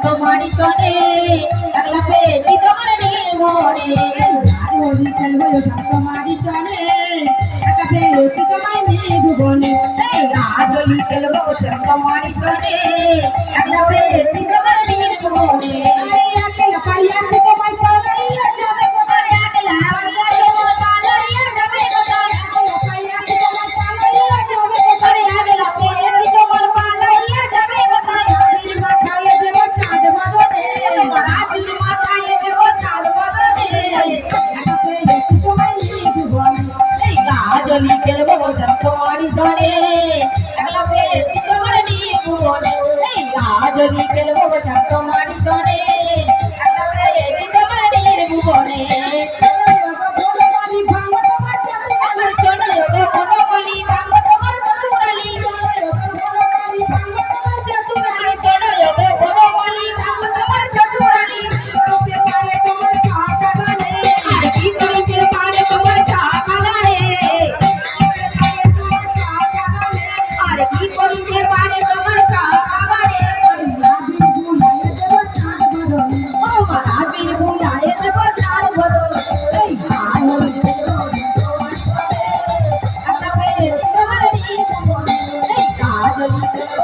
তোমারি শোনে একলা পেয়েছি তোমার নির্মনে তোমারি শোনে একা পেয়েছি তোমার নির্মনে রাজলি খেলবো তোমারি শোনে একলা পেয়েছি তোমার নির্মনে একলা পাইয়াছি তোমায় পালাইয়া যাবে কোথায় একলা পাইয়া তোমায় পালাইয়া যাবে কোথায় পাইয়াছি তোমায় পালাইয়া যাবে কোথায় একলা পেয়েছি তোমার পালাইয়া যাবে কোথায় গাজলি খেলবো তোমারি শোনে একলা পেয়েছি তোমার নির্মনে গাজলি খেলবো তোমারি শোনে একলা পেয়েছি তোমার নির্মনে শোনো গো বনমালী ভাঙ তোমার চতুরালি শোনো গো বনমালী ভাঙ তোমার চতুরালি আর কি করিতে পারে তোমার ছাপাগানে আর কি করিতে পারে তোমার ছাপাগানে ও মহাবীর বুলায়ে দেব চার বদলে এই গাজলি তোমার নির্মনে এই গাজলি